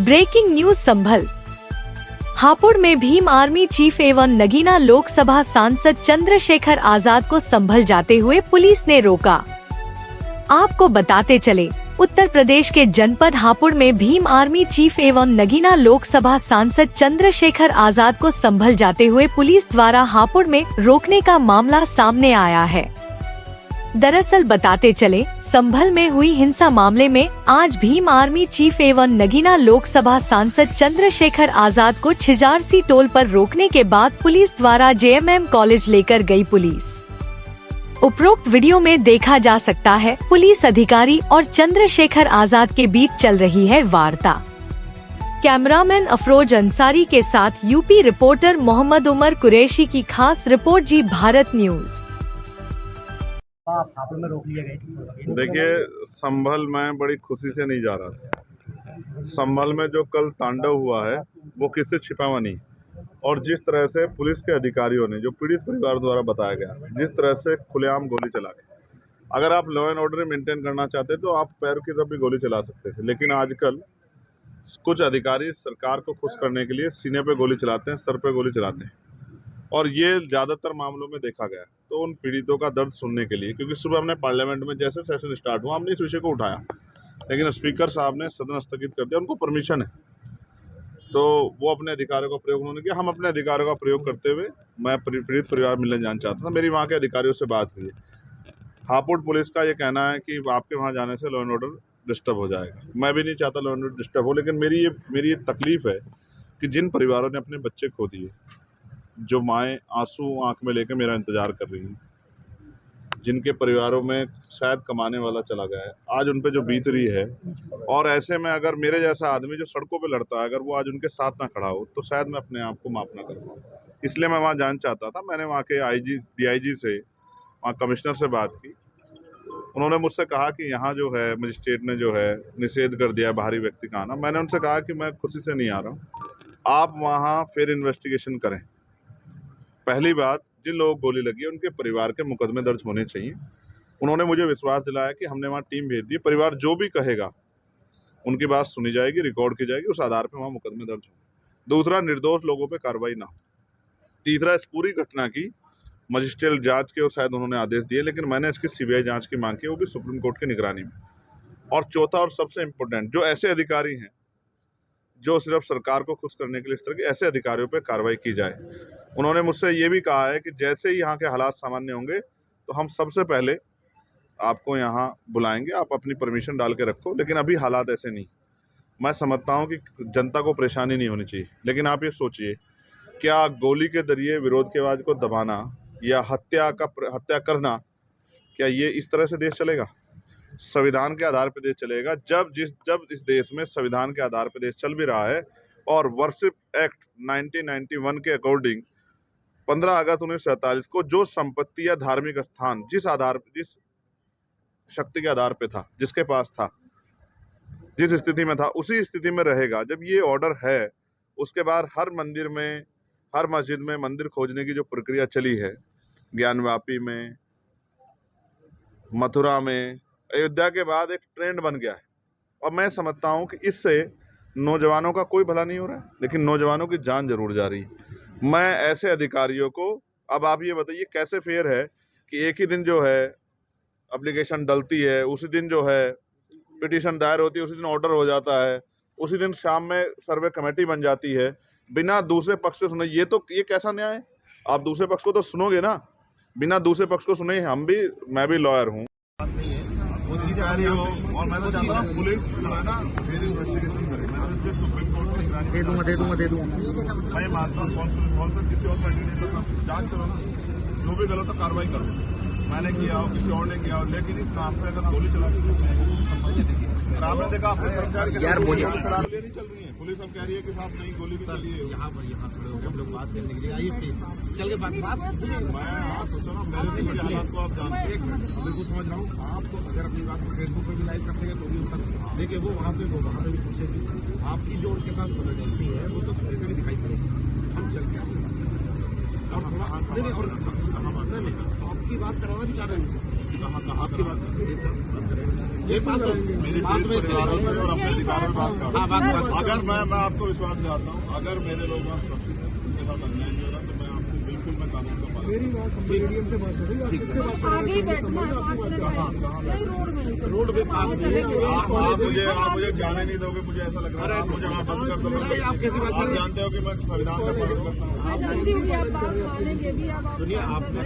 Breaking news संभल। हापुड़ में Bhim army chief एवं नगीना लोकसभा सांसद चंद्रशेखर आजाद को संभल जाते हुए पुलिस ने रोका। आपको बताते चले, उत्तर प्रदेश के जनपद हापुड़ में भीम आर्मी चीफ एवं नगीना लोकसभा सांसद चंद्रशेखर आजाद को संभल जाते हुए पुलिस द्वारा हापुड़ में रोकने का मामला सामने आया है। दरअसल बताते चले, संभल में हुई हिंसा मामले में आज भीम आर्मी चीफ एवं नगीना लोकसभा सांसद चंद्रशेखर आजाद को छिजारसी टोल पर रोकने के बाद पुलिस द्वारा JMM कॉलेज लेकर गई पुलिस। उपरोक्त वीडियो में देखा जा सकता है, पुलिस अधिकारी और चंद्रशेखर आजाद के बीच चल रही है वार्ता। कैमरामैन अफरोज अंसारी के साथ यूपी रिपोर्टर मोहम्मद उमर कुरैशी की खास रिपोर्ट, जी भारत न्यूज। देखिए, संभल में बड़ी खुशी से नहीं जा रहा था। संभल में जो कल तांडव हुआ है वो किससे छिपा हुआ नहीं, और जिस तरह से पुलिस के अधिकारियों ने, जो पीड़ित परिवार द्वारा बताया गया, जिस तरह से खुलेआम गोली चला के, अगर आप लॉ एंड ऑर्डर मेंटेन करना चाहते तो आप पैर की तरफ भी गोली चला सकते थे, लेकिन आजकल कुछ अधिकारी सरकार को खुश करने के लिए सीने पे गोली चलाते हैं, सर पे गोली चलाते हैं, और ये ज़्यादातर मामलों में देखा गया। तो उन पीड़ितों का दर्द सुनने के लिए, क्योंकि सुबह हमने पार्लियामेंट में जैसे सेशन स्टार्ट हुआ हमने इस विषय को उठाया, लेकिन स्पीकर साहब ने सदन स्थगित कर दिया। उनको परमिशन है तो वो अपने अधिकारों का प्रयोग उन्होंने किया। हम अपने अधिकारों का प्रयोग करते हुए, मैं पीड़ित परिवार मिलने जाना चाहता था। मेरी वहाँ के अधिकारियों से बात हुई। हापुड़ पुलिस का ये कहना है कि आपके वहाँ जाने से लॉ एंड ऑर्डर डिस्टर्ब हो जाएगा। मैं भी नहीं चाहता लॉ एंड ऑर्डर डिस्टर्ब हो, लेकिन मेरी ये तकलीफ है कि जिन परिवारों ने अपने बच्चे खो दिए, जो माएँ आंसू आंख में लेकर मेरा इंतजार कर रही हैं, जिनके परिवारों में शायद कमाने वाला चला गया है, आज उन पे जो बीत रही है, और ऐसे में अगर मेरे जैसा आदमी जो सड़कों पे लड़ता है, अगर वो आज उनके साथ ना खड़ा हो तो शायद मैं अपने आप को माफ ना कर पाऊँ। इसलिए मैं वहाँ जाना चाहता था। मैंने वहाँ के DIG से, वहाँ कमिश्नर से बात की। उन्होंने मुझसे कहा कि यहाँ जो है मजिस्ट्रेट ने जो है निषेध कर दिया है बाहरी व्यक्ति का आना। मैंने उनसे कहा कि मैं खुशी से नहीं आ रहा हूँ, आप वहाँ फिर इन्वेस्टिगेशन करें। पहली बात, जिन लोगों को गोली लगी है उनके परिवार के मुकदमे दर्ज होने चाहिए। उन्होंने मुझे विश्वास दिलाया कि हमने वहाँ टीम भेज दी, परिवार जो भी कहेगा उनकी बात सुनी जाएगी, रिकॉर्ड की जाएगी, उस आधार पर वहाँ मुकदमे दर्ज होंगे। दूसरा, निर्दोष लोगों पे कार्रवाई ना हो। तीसरा, इस पूरी घटना की मजिस्ट्रियल जांच के और शायद उन्होंने आदेश दिए, लेकिन मैंने इसकी CBI जांच की मांग की, वो भी सुप्रीम कोर्ट की निगरानी में। और चौथा और सबसे इम्पोर्टेंट, जो ऐसे अधिकारी हैं जो सिर्फ सरकार को खुश करने के लिए, इस तरह के ऐसे अधिकारियों पर कार्रवाई की जाए। उन्होंने मुझसे ये भी कहा है कि जैसे ही यहाँ के हालात सामान्य होंगे तो हम सबसे पहले आपको यहाँ बुलाएंगे, आप अपनी परमिशन डाल के रखो, लेकिन अभी हालात ऐसे नहीं। मैं समझता हूँ कि जनता को परेशानी नहीं होनी चाहिए, लेकिन आप ये सोचिए, क्या गोली के जरिए विरोध की आवाज़ को दबाना या हत्या करना, क्या ये इस तरह से देश चलेगा? संविधान के आधार पर देश चलेगा। जब इस देश में संविधान के आधार पर देश चल भी रहा है, और वर्शिप एक्ट 1991 के अकॉर्डिंग 15 अगस्त 1947 को जो संपत्ति या धार्मिक स्थान जिस शक्ति के आधार पे था, जिसके पास था, जिस स्थिति में था, उसी स्थिति में रहेगा। जब ये ऑर्डर है, उसके बाद हर मंदिर में, हर मस्जिद में मंदिर खोजने की जो प्रक्रिया चली है, ज्ञानवापी में, मथुरा में, अयोध्या के बाद एक ट्रेंड बन गया है। और मैं समझता हूँ कि इससे नौजवानों का कोई भला नहीं हो रहा है, लेकिन नौजवानों की जान जरूर जा रही है। मैं ऐसे अधिकारियों को, अब आप ये बताइए कैसे फेयर है कि एक ही दिन जो है एप्लीकेशन डलती है, उसी दिन जो है पिटीशन दायर होती है, उसी दिन ऑर्डर हो जाता है, उसी दिन शाम में सर्वे कमेटी बन जाती है, बिना दूसरे पक्ष को सुने। ये कैसा न्याय है? आप दूसरे पक्ष को तो सुनोगे ना, बिना दूसरे पक्ष को सुने। मैं भी लॉयर हूँ, और मैं तो चाहता हूँ पुलिस जो है ना फिर इन्वेस्टिगेशन करे। मैंने सुप्रीम कोर्ट में निगरानी दे दूंगा। मैं मानता हूँ कॉन्फ्रेंस किसी और कैंडिडेट जांच करो ना, जो भी गलत हो कार्रवाई करो। मैंने किया हो, किसी और ने किया हो, लेकिन इस काम पे अगर गोली चला दी तो आपने देखा अपने कर्मचारी यार गोली नहीं चल रही है। पुलिस अब कह रही है कि साहब नहीं, गोली भी चली है। यहाँ खड़े हो गए हम लोग बात करने के लिए, आइए चल के बात मैं सोच रहा हूँ, मेरे हालात को आप जानते हैं, बिल्कुल समझ रहा हूँ। आपको अगर अपनी बात को फेसबुक पे भी लाइव कर सके तो भी उनका देखिए, वो वहाँ पे भी पूछेगी। आपकी जो उनके साथ सोलिडारिटी है वो तो ऐसे भी दिखाई पड़ेगी। हम चल के और थोड़ा और आपकी बात कराना भी चाह रहे हैं। कहाँ आपकी बात ये बात मेरी परिवारों से और अपने अधिकारों में बात कर रहा हूं। अगर मैं आपको विश्वास दिलाता हूँ, अगर मेरे लोग सुरक्षित हैं, उनके साथ अन्याय नहीं हो रहा, तो मैं आपको बिल्कुल मैं कानून का पालन मेरी बात मीडियम से बात करेंगे, आप किससे बात कर रहे हैं? रोड पे पास आप मुझे जाने नहीं दोगे, मुझे ऐसा लग रहा है आप मुझे वहाँ बंद कर दोगे। आप कैसी बात आप जानते हो कि मैं संविधान का पालन करता हूँ। सुनिए, आपने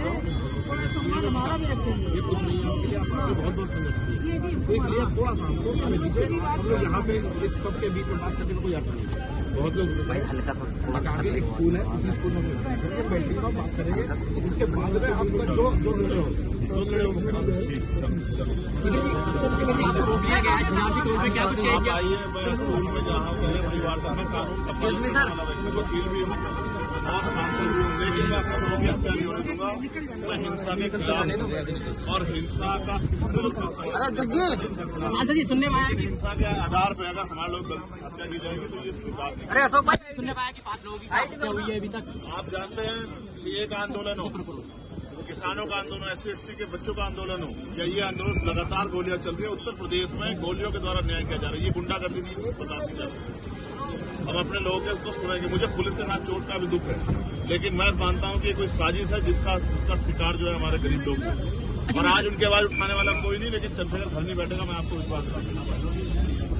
ये कुछ नहीं है, आपके लिए आपको बहुत बहुत संगत इसलिए थोड़ा सा हमको हम लोग यहाँ पे इस सबके बीच में बात करने का कोई अर्थ नहीं है। बहुत लोग हल्का सा थोड़ा सा आगे एक स्कूल है, उसी स्कूल में बैठेंगे, बात करेंगे, उसके बाद में आपका जो लड़े हो आइए, मैं स्कूल में जहाँ मेरे परिवार का मैं कानून का वकील भी हूँ और सांसद भी हूँ, लेकिन मैं अपने लोगों की हत्या नहीं होने दूंगा। मैं हिंसा के खिलाफ और हिंसा का सांसद जी सुनने में आया कि हिंसा के आधार पर अगर हमारे लोग हत्या की जाएगी तो ये स्वीकार नहीं। अरे अशोक भाई सुनने में आया कि 5 लोगों की हत्या हुई है अभी तक। आप जानते हैं, सीए का आंदोलन हो, किसानों का आंदोलन, SC/ST के बच्चों का आंदोलन हो, या ये आंदोलन लगातार गोलियां चल रही है उत्तर प्रदेश में, गोलियों के द्वारा न्याय किया जा रहा है, ये गुंडागर्दी नहीं बताती जा रही। हम अपने लोगों के उसको सुनेंगे। मुझे पुलिस के साथ चोट का भी दुख है, लेकिन मैं मानता हूं कि ये कोई साजिश है जिसका शिकार जो है हमारे गरीब लोग हैं। और आज उनकी आवाज उठाने वाला कोई नहीं, लेकिन चंद्रशेखर घर नहीं बैठेगा, मैं आपको विश्वास दिलाता हूं।